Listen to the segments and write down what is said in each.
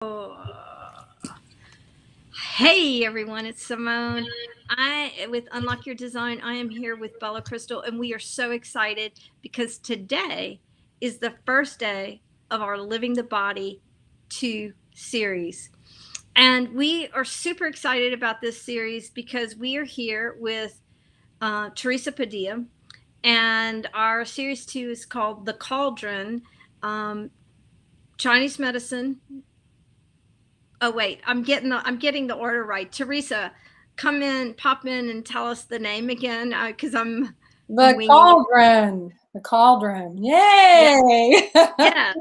Hey everyone, it's Simone. With Unlock Your Design, I am here with Bella Crystal, and we are so excited because today is the first day of our Living the Body 2 series. And we are super excited about this series because we are here with Teresa Padilla, and our series 2 is called The Cauldron, Chinese Medicine. Oh wait, I'm getting the order right. Teresa, pop in, and tell us the name again, because I'm The winging it. Cauldron. The Cauldron. Yay! Yes,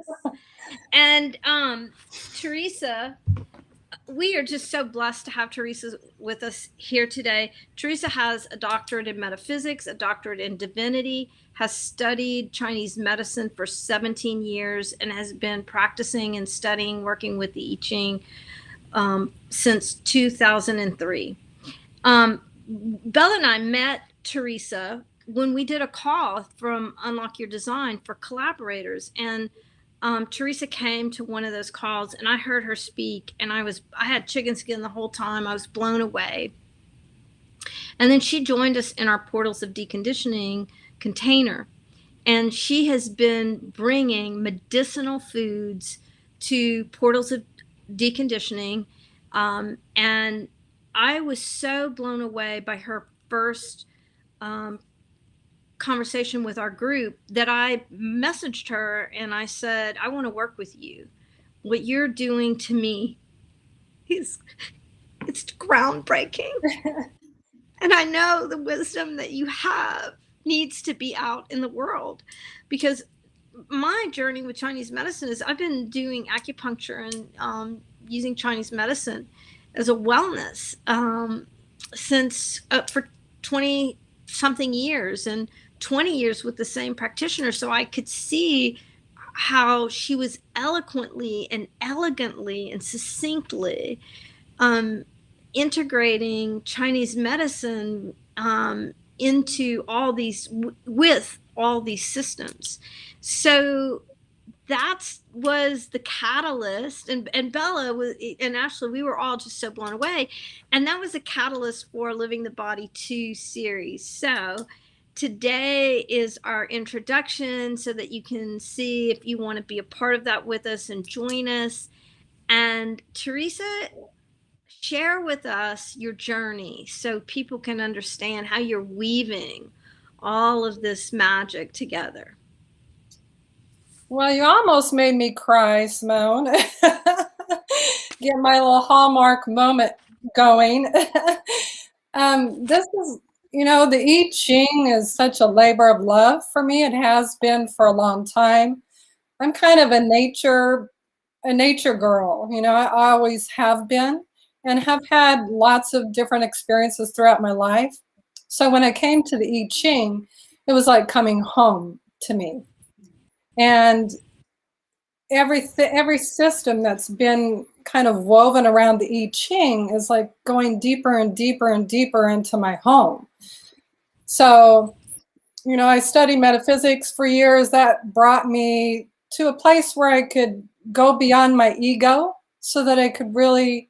and Teresa, we are just so blessed to have Teresa with us here today. Teresa has a doctorate in metaphysics, a doctorate in divinity, has studied Chinese medicine for 17 years, and has been practicing and studying, working with the I Ching since 2003. Bella and I met Teresa when we did a call from Unlock Your Design for collaborators, and Teresa came to one of those calls, and I heard her speak, and I had chicken skin the whole time. I was blown away. And then she joined us in our Portals of Deconditioning container, and she has been bringing medicinal foods to Portals of Deconditioning, and I was so blown away by her first conversation with our group that I messaged her and I said, I want to work with you. What you're doing to me it's groundbreaking. And I know the wisdom that you have needs to be out in the world, because my journey with Chinese medicine is I've been doing acupuncture and using Chinese medicine as a wellness since for 20 something years, and 20 years with the same practitioner. So I could see how she was eloquently and elegantly and succinctly integrating Chinese medicine into all these, with all these systems. So that was the catalyst, and Bella was, and Ashley, we were all just so blown away, and that was the catalyst for Living the Body 2 series. So today is our introduction so that you can see if you want to be a part of that with us and join us. And Teresa, share with us your journey so people can understand how you're weaving all of this magic together. Well, you almost made me cry, Simone. Get my little Hallmark moment going. This is, the I Ching is such a labor of love for me. It has been for a long time. I'm kind of a nature girl. I always have been and have had lots of different experiences throughout my life. So when I came to the I Ching, it was like coming home to me. And every system that's been kind of woven around the I Ching is like going deeper and deeper and deeper into my home. So, I studied metaphysics for years. That brought me to a place where I could go beyond my ego so that I could really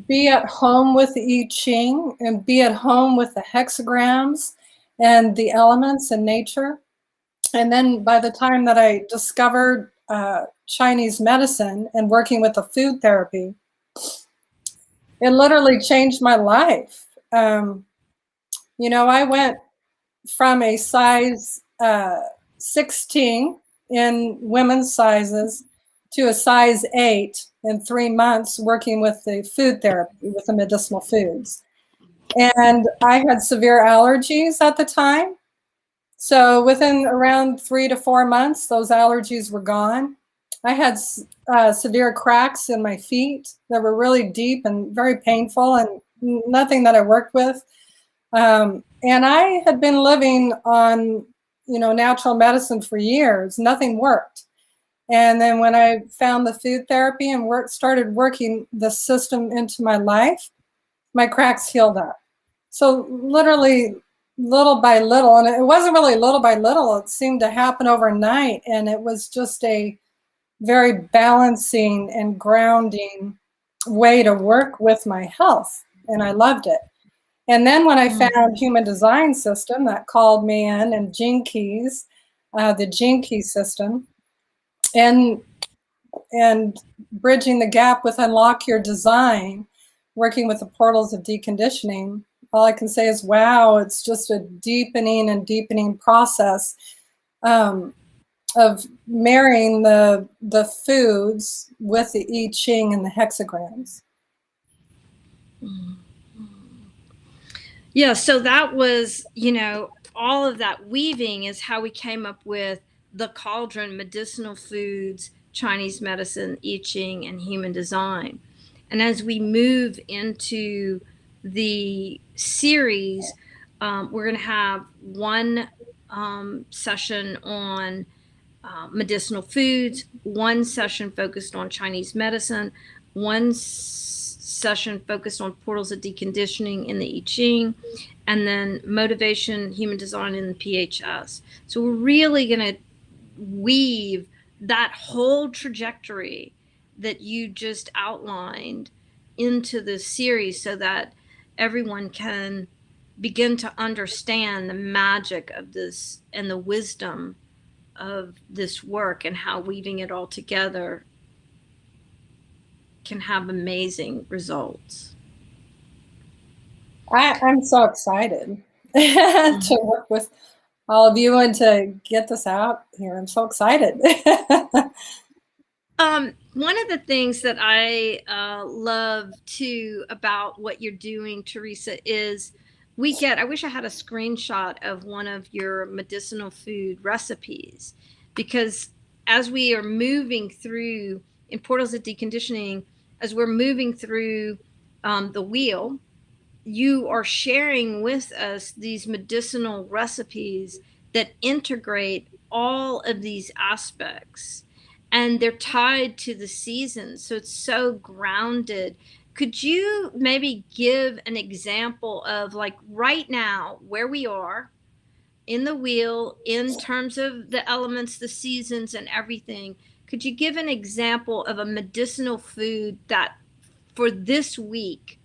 be at home with the I Ching and be at home with the hexagrams and the elements and nature. And then by the time that I discovered Chinese medicine and working with the food therapy, it literally changed my life. I went from a size 16 in women's sizes to a size 8 in 3 months working with the food therapy, with the medicinal foods. And I had severe allergies at the time. So within around 3 to 4 months, those allergies were gone. I had severe cracks in my feet that were really deep and very painful, and nothing that I worked with. And I had been living on, natural medicine for years. Nothing worked. And then when I found the food therapy and started working the system into my life, my cracks healed up. So literally, little by little, and it wasn't really little by little, it seemed to happen overnight, and it was just a very balancing and grounding way to work with my health, and I loved it. And then when I found Human Design System, that called me in, and Gene Keys, the Gene Key system, and bridging the gap with Unlock Your Design, working with the portals of deconditioning, all I can say is, wow, it's just a deepening and deepening process of marrying the foods with the I Ching and the hexagrams. Yeah, so that was, all of that weaving is how we came up with the Cauldron, medicinal foods, Chinese medicine, I Ching, and human design. And as we move into the series, we're going to have one session on medicinal foods, one session focused on Chinese medicine, one session focused on portals of deconditioning in the I Ching, and then motivation, human design, and the PHS. So we're really going to weave that whole trajectory that you just outlined into this series so that everyone can begin to understand the magic of this and the wisdom of this work and how weaving it all together can have amazing results. I'm so excited to work with all of you and to get this out here. I'm so excited. One of the things that I love too about what you're doing, Teresa, is I wish I had a screenshot of one of your medicinal food recipes, because as we are moving through in portals of deconditioning, as we're moving through the wheel, you are sharing with us these medicinal recipes that integrate all of these aspects, and they're tied to the seasons. So it's so grounded. Could you maybe give an example of, like, right now where we are in the wheel in terms of the elements, the seasons, and everything? Could you give an example of a medicinal food that for this week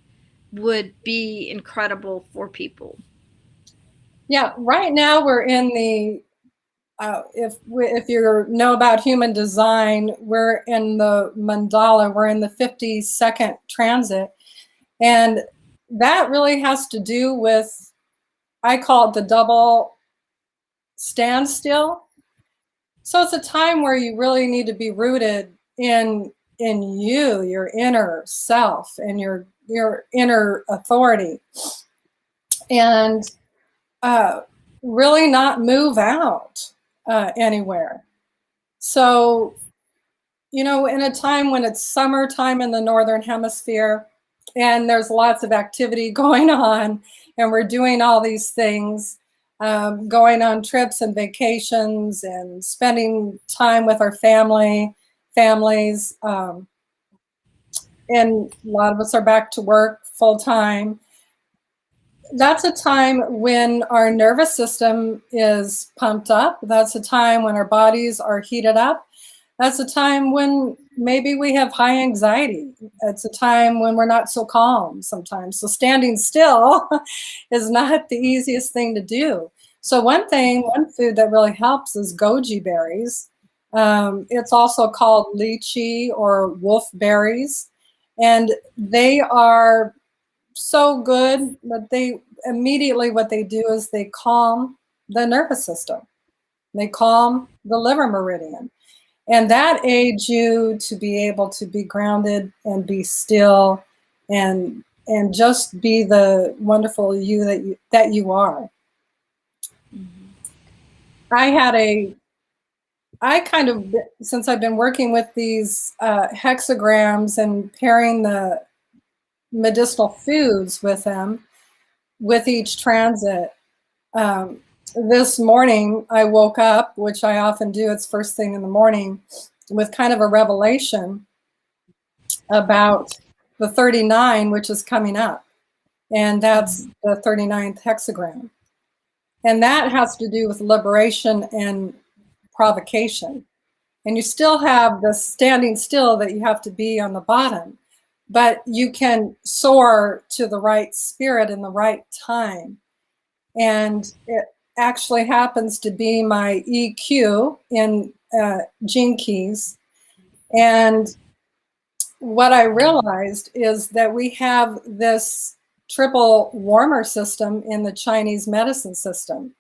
would be incredible for people? Yeah, right now we're in the if you know about human design, we're in the mandala, we're in the 52nd transit. And that really has to do with, I call it the double standstill. So it's a time where you really need to be rooted in you, your inner self, and your inner authority, and really not move out anywhere. So, in a time when it's summertime in the Northern Hemisphere and there's lots of activity going on and we're doing all these things, going on trips and vacations and spending time with our families, and a lot of us are back to work full time. That's a time when our nervous system is pumped up. That's a time when our bodies are heated up. That's a time when maybe we have high anxiety. It's a time when we're not so calm sometimes. So standing still is not the easiest thing to do. So one food that really helps is goji berries. It's also called lychee or wolf berries. And they are so good, but they immediately, what they do is they calm the nervous system. They calm the liver meridian. And that aids you to be able to be grounded and be still and just be the wonderful you that you are. I kind of, since I've been working with these hexagrams and pairing the medicinal foods with them, with each transit, this morning I woke up, which I often do, it's first thing in the morning, with kind of a revelation about the 39, which is coming up. And that's the 39th hexagram. And that has to do with liberation and provocation. And you still have the standing still that you have to be on the bottom, but you can soar to the right spirit in the right time. And it actually happens to be my EQ in Gene Keys. And what I realized is that we have this triple warmer system in the Chinese medicine system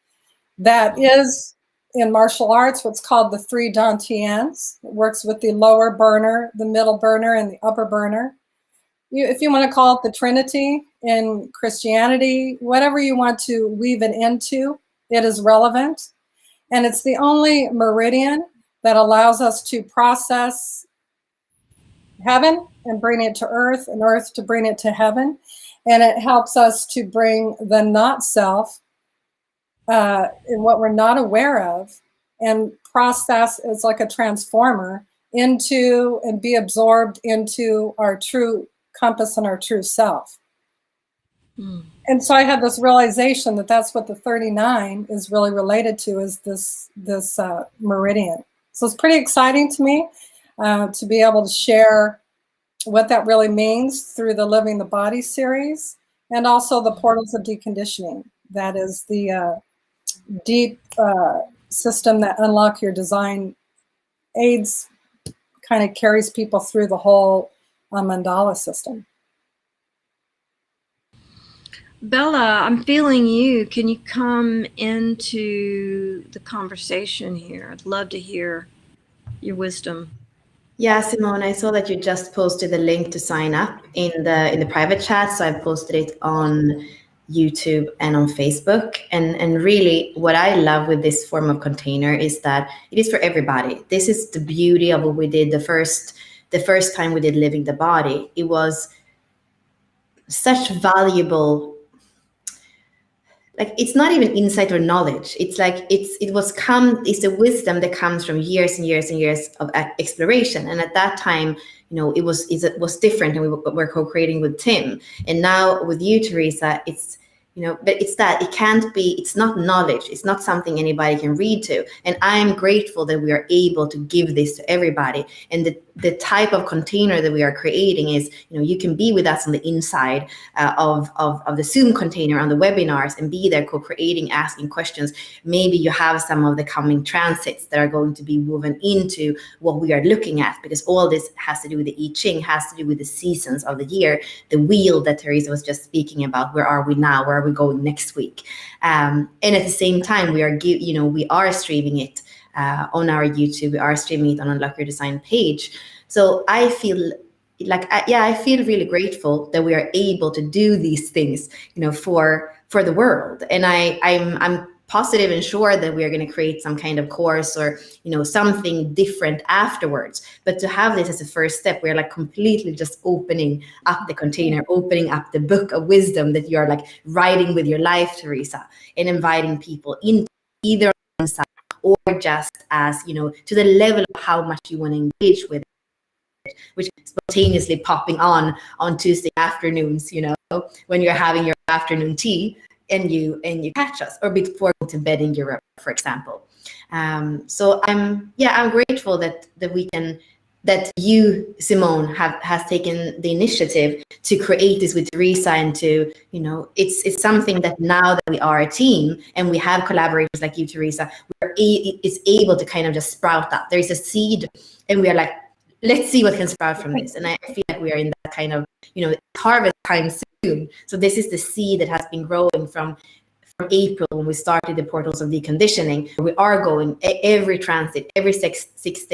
that is in martial arts what's called the three dantians. It works with the lower burner, the middle burner, and the upper burner. If you want to call it the Trinity in Christianity, whatever you want to weave it into, it is relevant. And it's the only meridian that allows us to process heaven and bring it to earth, and earth to bring it to heaven. And it helps us to bring the not self, in what we're not aware of, and process, it's like a transformer, into and be absorbed into our true compass and our true self. And so I had this realization that that's what the 39 is really related to, is this meridian. So it's pretty exciting to me to be able to share what that really means through the Living the Body series, and also the portals of deconditioning. That is the deep system that Unlock Your Design aids, kind of carries people through the whole mandala system. Bella, I'm feeling you. Can you come into the conversation here? I'd love to hear your wisdom. Yeah, Simone, I saw that you just posted the link to sign up in the private chat. So I've posted it on YouTube and on Facebook. And really what I love with this form of container is that it is for everybody. This is the beauty of what we did the first time we did Living the Body. It was such valuable, like, it's not even insight or knowledge. It's like it's the wisdom that comes from years and years and years of exploration. And at that time, it was different, and we were co-creating with Tim. And now with you, Teresa, it's but it's that it's not knowledge. It's not something anybody can read to. And I'm grateful that we are able to give this to everybody. And the type of container that we are creating is, you can be with us on the inside of the Zoom container on the webinars, and be there co-creating, asking questions. Maybe you have some of the coming transits that are going to be woven into what we are looking at, because all this has to do with the I Ching, has to do with the seasons of the year, the wheel that Teresa was just speaking about. Where are we now? Where are we going next week? And at the same time, we are streaming it on our YouTube. We are streaming it on Unlock Your Design page. So I feel like, I feel really grateful that we are able to do these things, for the world. And I'm positive and sure that we are going to create some kind of course or, something different afterwards. But to have this as a first step, we're like completely just opening up the container, opening up the book of wisdom that you're like writing with your life, Teresa, and inviting people into either inside or just as, to the level of how much you want to engage with it, which is spontaneously popping on Tuesday afternoons, when you're having your afternoon tea, and you catch us, or before going to bed in Europe, for example. So I'm grateful that you, Simone, has taken the initiative to create this with Teresa, and to, it's something that now that we are a team and we have collaborators like you, Teresa, it's able to kind of just sprout up. There is a seed, and we are like, let's see what can sprout from this. And I feel like we are in that kind of, harvest time soon. So this is the seed that has been growing from April, when we started the portals of deconditioning. We are going every transit, every six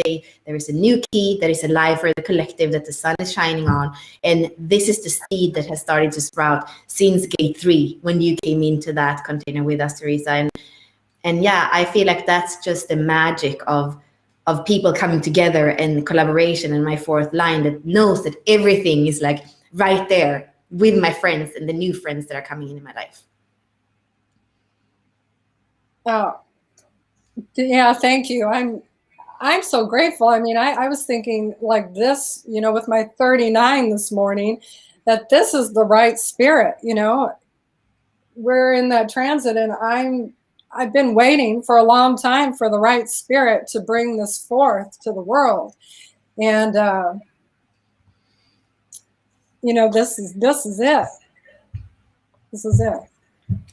day, there is a new key that is alive for the collective that the sun is shining on. And this is the seed that has started to sprout since gate 3, when you came into that container with us, Teresa. And yeah, I feel like that's just the magic of people coming together and collaboration, and my fourth line that knows that everything is like right there with my friends and the new friends that are coming in my life. Oh, yeah, thank you. I'm so grateful. I mean, I was thinking like this, with my 39 this morning, that this is the right spirit. We're in that transit, and I've been waiting for a long time for the right spirit to bring this forth to the world. And, you know, this is it. This is it.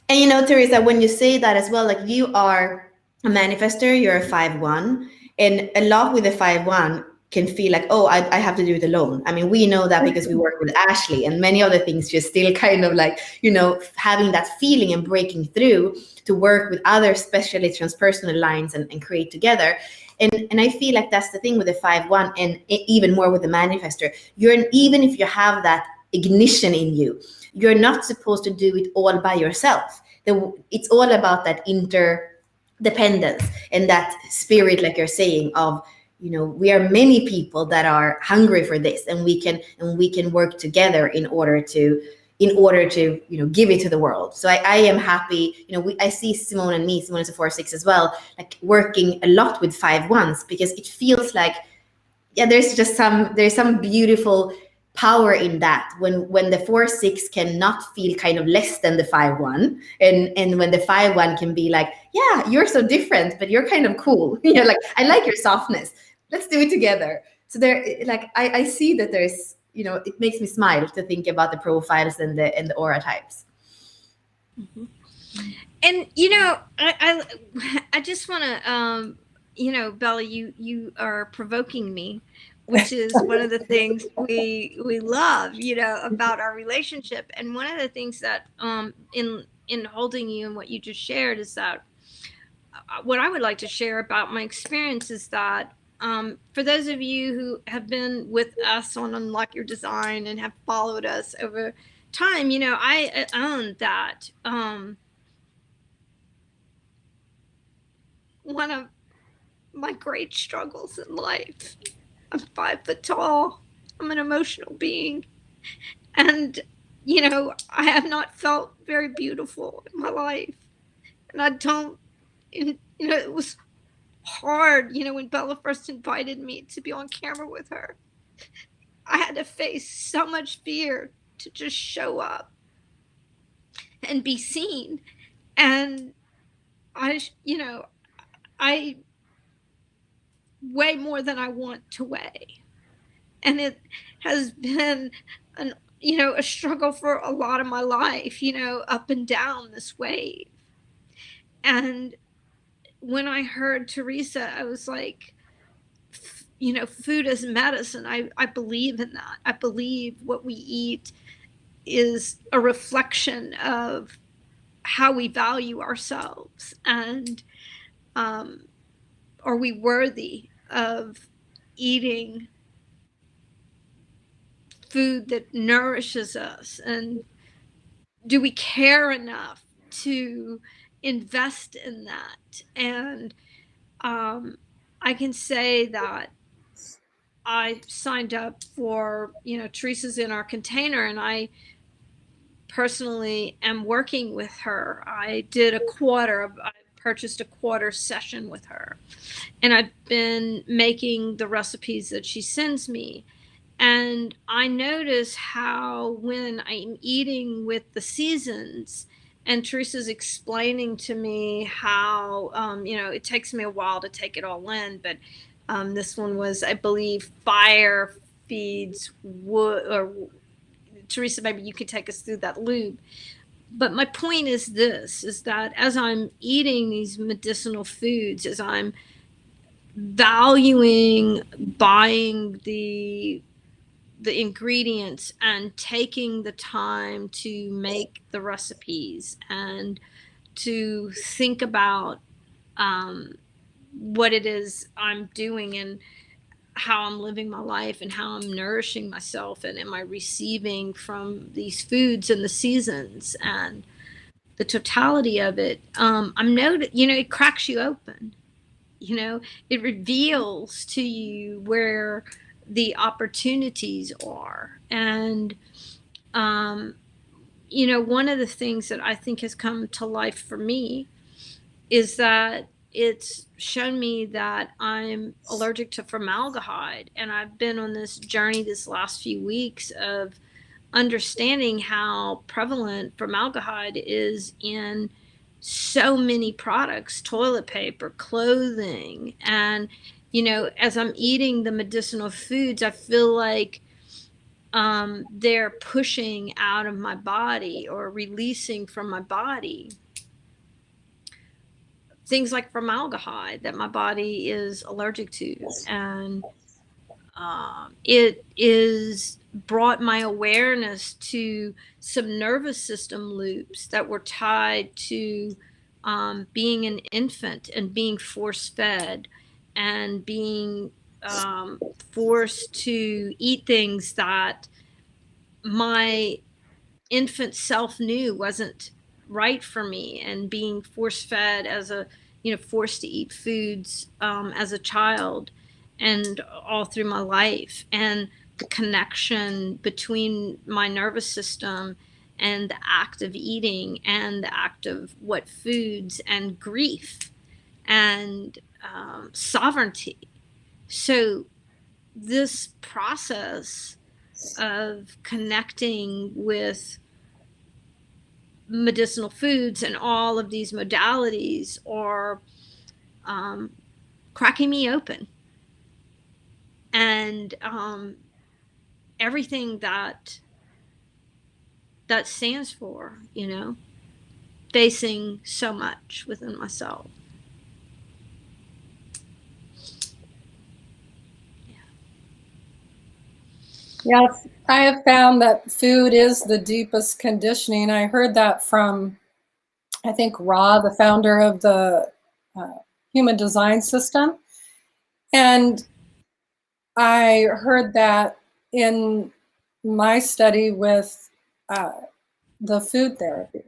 And you know, Teresa, when you say that as well, like you are a manifester, you're a 5-1, and a lot with the 5-1 can feel like, oh, I have to do it alone. I mean, we know that because we work with Ashley and many other things. You're still kind of like, you know, having that feeling and breaking through to work with other, especially transpersonal lines and create together. And I feel like that's the thing with the 5-1, and even more with the manifester. Even if you have that ignition in you, you're not supposed to do it all by yourself. It's all about that interdependence and that spirit, like you're saying, of, you know, we are many people that are hungry for this, and we can work together in order to you know, give it to the world. So I am happy, you know, I see Simone and me, Simone is a 4-6 as well, like working a lot with 5-1s, because it feels like, yeah, there's some beautiful power in that when the 4-6 cannot feel kind of less than the 5-1, and when the 5-1 can be like, yeah, you're so different, but you're kind of cool. You're like, I like your softness, let's do it together. So there, like, I see that there's, you know, it makes me smile to think about the profiles and the aura types. Mm-hmm. And you know, I just want to you know, Bella, you are provoking me, which is one of the things we love, you know, about our relationship. And one of the things that in holding you and what you just shared is that what I would like to share about my experience is that for those of you who have been with us on Unlock Your Design and have followed us over time, you know, I own that one of my great struggles in life. I'm 5 foot tall. I'm an emotional being. And, you know, I have not felt very beautiful in my life. And I don't, you know, it was hard, you know, when Bella first invited me to be on camera with her. I had to face so much fear to just show up and be seen. And you know, I weigh more than I want to weigh. And it has been you know, a struggle for a lot of my life, you know, up and down this wave. And when I heard Teresa, I was like, you know, food is medicine. I believe in that. I believe what we eat is a reflection of how we value ourselves, and are we worthy of eating food that nourishes us, and do we care enough to invest in that? And I can say that I signed up for, you know, Teresa's in our container, and I personally am working with her. I purchased a quarter session with her, and I've been making the recipes that she sends me. And I notice how when I'm eating with the seasons, and Teresa's explaining to me how, you know, it takes me a while to take it all in, but this one was, I believe, fire feeds wood, or Teresa, maybe you could take us through that loop. But my point is this, is that as I'm eating these medicinal foods, as I'm valuing buying the ingredients and taking the time to make the recipes and to think about what it is I'm doing and how I'm living my life and how I'm nourishing myself, and am I receiving from these foods and the seasons and the totality of it. You know, it cracks you open. You know, it reveals to you where the opportunities are. And you know, one of the things that I think has come to life for me is that it's shown me that I'm allergic to formaldehyde. And I've been on this journey this last few weeks of understanding how prevalent formaldehyde is in so many products, toilet paper, clothing. And, you know, as I'm eating the medicinal foods, I feel like they're pushing out of my body or releasing from my body things like formaldehyde that my body is allergic to. And it is brought my awareness to some nervous system loops that were tied to being an infant and being force fed and being forced to eat things that my infant self knew wasn't right for me, and being force fed as a, you know, forced to eat foods as a child and all through my life. And the connection between my nervous system and the act of eating and the act of what foods and grief and sovereignty. So this process of connecting with medicinal foods and all of these modalities are cracking me open. And everything that stands for, you know, facing so much within myself. Yes, I have found that food is the deepest conditioning. I heard that from, I think, Ra, the founder of the Human Design System. And I heard that in my study with the food therapy.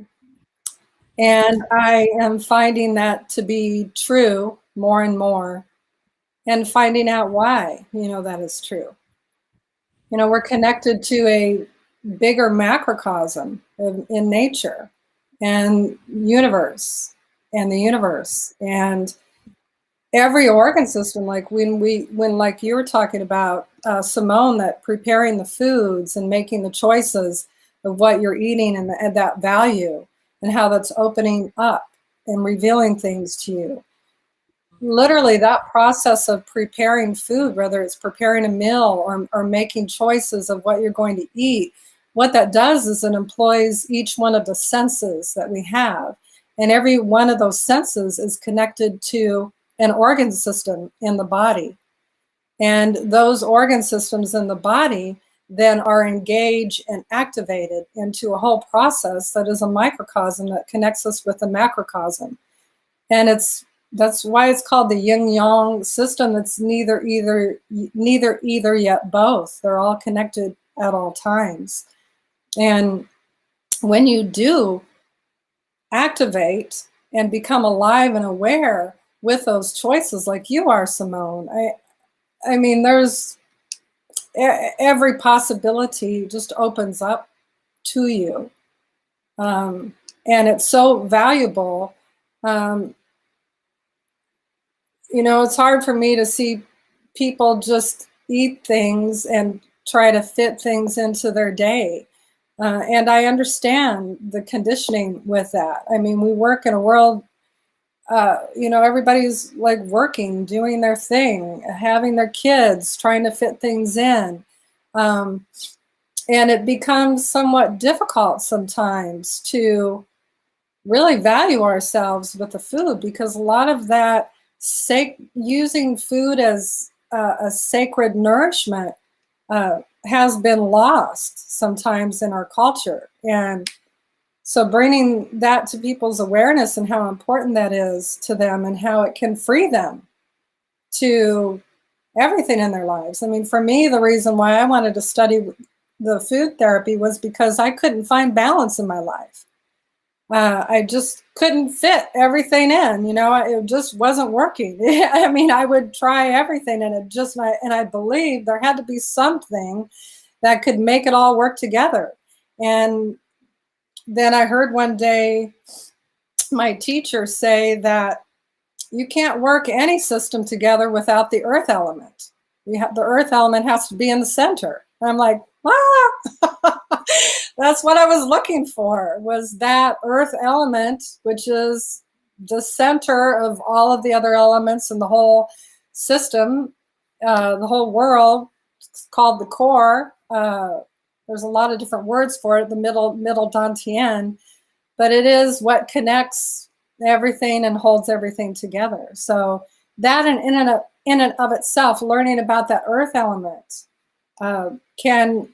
And I am finding that to be true more and more, and finding out why, you know, that is true. You know, we're connected to a bigger macrocosm in nature and universe and the universe and every organ system. Like when like you were talking about, Simone, that preparing the foods and making the choices of what you're eating and that value and how that's opening up and revealing things to you. Literally that process of preparing food, whether it's preparing a meal or making choices of what you're going to eat, what that does is it employs each one of the senses that we have. And every one of those senses is connected to an organ system in the body. And those organ systems in the body then are engaged and activated into a whole process that is a microcosm that connects us with the macrocosm. And that's why it's called the yin-yang system. It's neither either yet both. They're all connected at all times. And when you do activate and become alive and aware with those choices, like you are, Simone, I mean, there's every possibility just opens up to you. And it's so valuable. You know, it's hard for me to see people just eat things and try to fit things into their day. And I understand the conditioning with that. I mean, we work in a world, you know, everybody's like working, doing their thing, having their kids, trying to fit things in. And it becomes somewhat difficult sometimes to really value ourselves with the food, because a lot of that using food as a sacred nourishment has been lost sometimes in our culture. And so bringing that to people's awareness and how important that is to them and how it can free them to everything in their lives. I mean, for me, the reason why I wanted to study the food therapy was because I couldn't find balance in my life. I just couldn't fit everything in, you know, it just wasn't working. I mean, I would try everything and I believed there had to be something that could make it all work together. And then I heard one day my teacher say that you can't work any system together without the earth element. The earth element has to be in the center. And I'm like, Ah! That's what I was looking for, was that earth element, which is the center of all of the other elements in the whole system, the whole world. It's called the core. There's a lot of different words for it, the middle dantian, but it is what connects everything and holds everything together. So that in and of itself, learning about that earth element can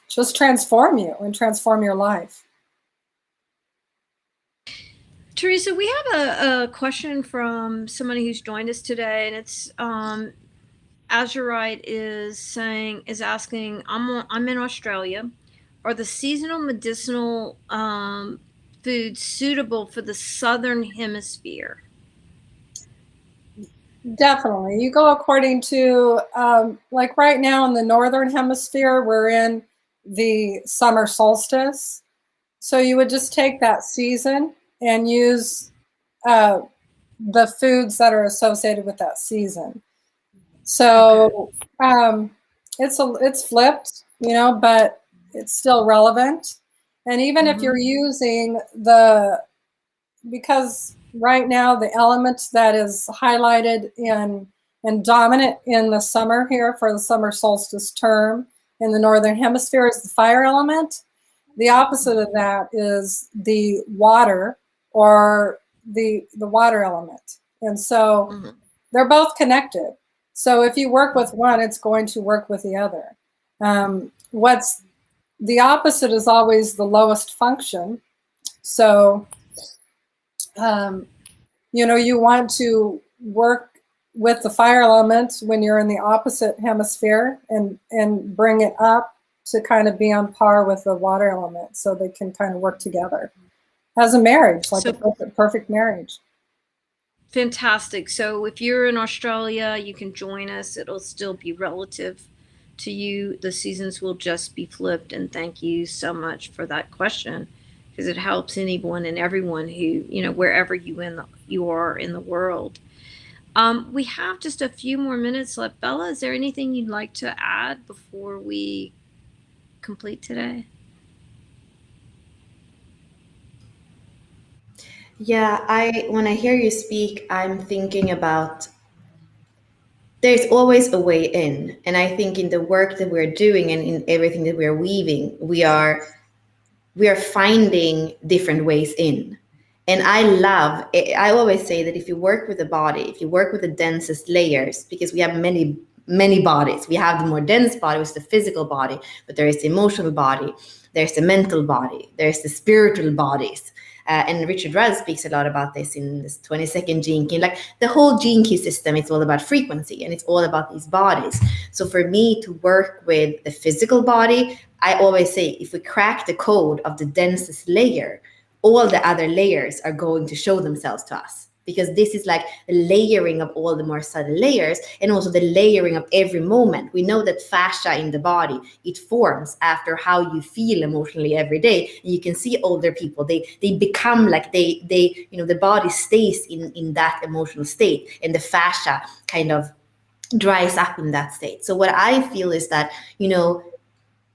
just transform you and transform your life. Teresa, we have a question from somebody who's joined us today, and it's Azurite is asking, I'm in Australia. Are the seasonal medicinal foods suitable for the southern hemisphere? Definitely. You go according to, like right now in the northern hemisphere, we're in the summer solstice. So you would just take that season and use the foods that are associated with that season. So it's flipped, but it's still relevant. And even if you're using because right now the element that is highlighted and dominant in the summer here for the summer solstice term in the northern hemisphere is the fire element. The opposite of that is the water, or the water element. And so they're both connected. So if you work with one, it's going to work with the other. What's the opposite is always the lowest function. So, you want to work with the fire element when you're in the opposite hemisphere and bring it up to kind of be on par with the water element, so they can kind of work together as a marriage, like a perfect marriage. Fantastic. So if you're in Australia, you can join us. It'll still be relative to you. The seasons will just be flipped. And thank you so much for that question, because it helps anyone and everyone who, wherever you are in the world. We have just a few more minutes left. Bella, is there anything you'd like to add before we complete today? Yeah, when I hear you speak, I'm thinking about there's always a way in. And I think in the work that we're doing and in everything that we're weaving, we are finding different ways in. And I always say that if you work with the body, if you work with the densest layers, because we have many bodies. We have the more dense body, which is the physical body, but there is the emotional body, there's the mental body, there's the spiritual bodies. And Richard Rudd speaks a lot about this in this 22nd gene key. Like the whole gene key system, it's all about frequency and it's all about these bodies. So for me to work with the physical body, I always say if we crack the code of the densest layer, all the other layers are going to show themselves to us. Because this is like the layering of all the more subtle layers, and also the layering of every moment. We know that fascia in the body, it forms after how you feel emotionally every day. And you can see older people, they become like they the body stays in that emotional state, and the fascia kind of dries up in that state. So what I feel is that,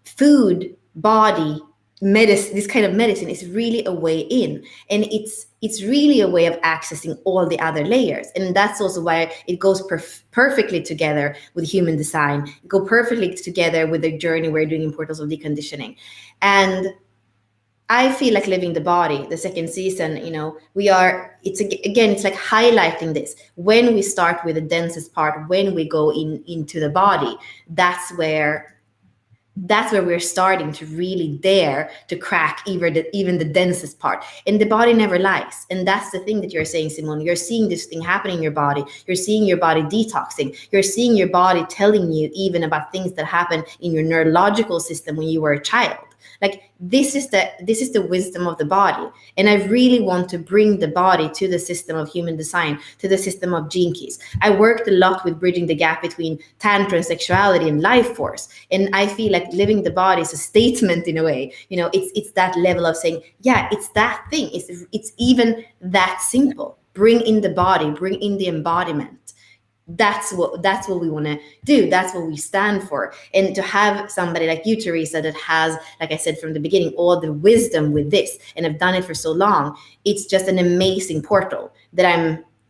food, body, medicine, this kind of medicine is really a way in, and it's really a way of accessing all the other layers. And that's also why it goes perfectly together with human design. It goes perfectly together with the journey we're doing in Portals of Deconditioning. And I feel like Living the Body, the second season, it's like highlighting this. When we start with the densest part, when we go into the body, that's where we're starting to really dare to crack even the densest part. And the body never lies. And that's the thing that you're saying, Simone. You're seeing this thing happening in your body. You're seeing your body detoxing. You're seeing your body telling you even about things that happen in your neurological system when you were a child. Like this is the wisdom of the body. And I really want to bring the body to the system of human design, to the system of gene keys. I worked a lot with bridging the gap between tantra and sexuality and life force. And I feel like Living the Body is a statement in a way. It's that level of saying, yeah, it's that thing. It's even that simple. Bring in the body, bring in the embodiment. that's what we want to do. That's what we stand for. And to have somebody like you, Teresa, that has, like I said from the beginning, all the wisdom with this and have done it for so long, it's just an amazing portal that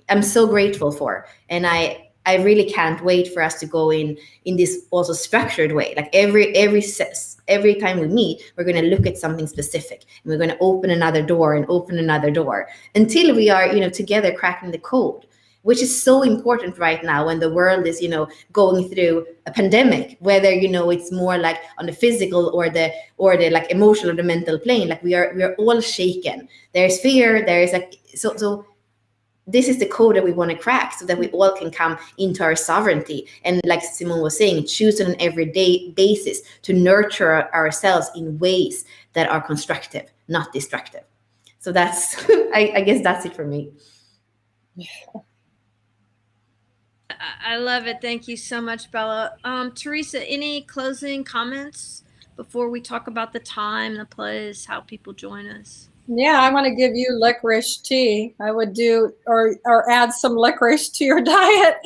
I'm so grateful for. And I really can't wait for us to go in this also structured way. Like every time we meet, we're going to look at something specific, and we're going to open another door and open another door until we are, together cracking the code, which is so important right now when the world is, going through a pandemic, whether, it's more like on the physical or the like emotional or the mental plane. Like we are all shaken. There's fear. There's like, so this is the code that we want to crack so that we all can come into our sovereignty. And like Simone was saying, choose on an everyday basis to nurture ourselves in ways that are constructive, not destructive. So that's, I guess that's it for me. I love it. Thank you so much, Bella. Teresa, any closing comments before we talk about the time, the place, how people join us? Yeah, I want to give you licorice tea. I would do, or add some licorice to your diet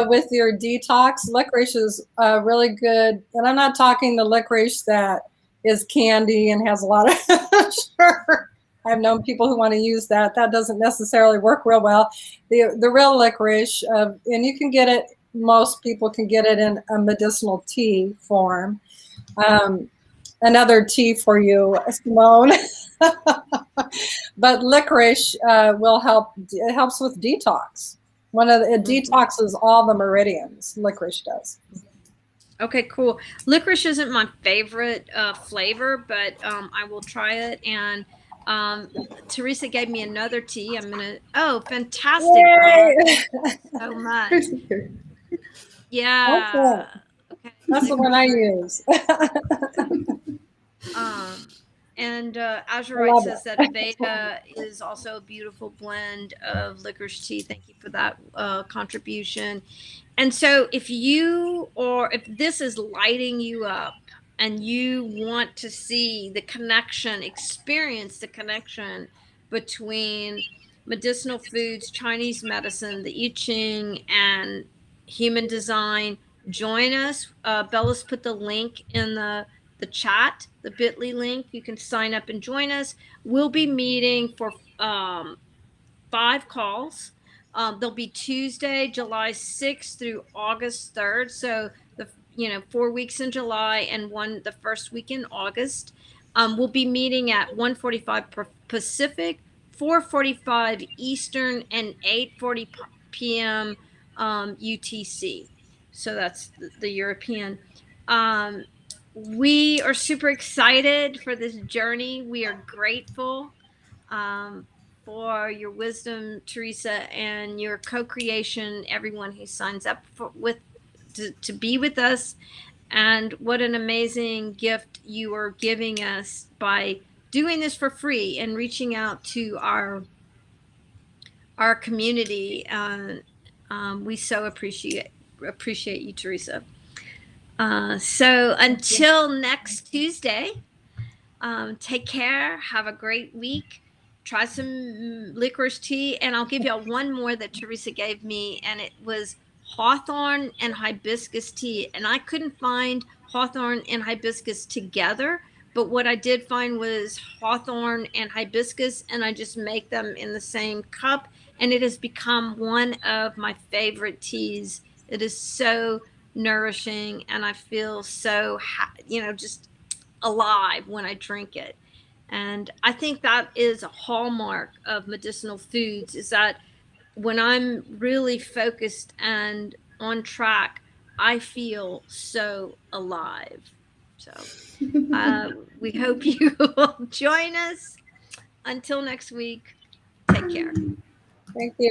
with your detox. Licorice is really good. And I'm not talking the licorice that is candy and has a lot of sugar. I've known people who want to use that. That doesn't necessarily work real well. The real licorice, and you can get it, most people can get it in a medicinal tea form. Another tea for you, Simone. But licorice will help. It helps with detox. It detoxes all the meridians. Licorice does. Okay, cool. Licorice isn't my favorite flavor, but I will try it. And Teresa gave me another tea. I'm gonna. Oh, fantastic! So much. Yeah. Okay. That's the one I use. And Azurite says that Veda is also a beautiful blend of licorice tea. Thank you for that contribution. And so if this is lighting you up and you want to see the connection, experience the connection between medicinal foods, Chinese medicine, the I Ching, and human design, join us. Bella's put the link in the chat, the bit.ly link. You can sign up and join us. We'll be meeting for 5 calls. They'll be Tuesday, July 6th through August 3rd. So 4 weeks in July and the first week in August. We'll be meeting at 1:45 Pacific, 4:45 Eastern, and 8:40 p.m. UTC. So that's the European. We are super excited for this journey. We are grateful for your wisdom, Teresa, and your co-creation, everyone who signs up to be with us. And what an amazing gift you are giving us by doing this for free and reaching out to our community. We so appreciate you, Teresa. So until next Tuesday, take care. Have a great week. Try some licorice tea. And I'll give y'all one more that Teresa gave me. And it was hawthorn and hibiscus tea. And I couldn't find hawthorn and hibiscus together. But what I did find was hawthorn and hibiscus. And I just make them in the same cup. And it has become one of my favorite teas. It is so nourishing, and I feel so just alive when I drink it. And I think that is a hallmark of medicinal foods, is that when I'm really focused and on track, I feel so alive. So we hope you will join us. Until next week, take care. Thank you.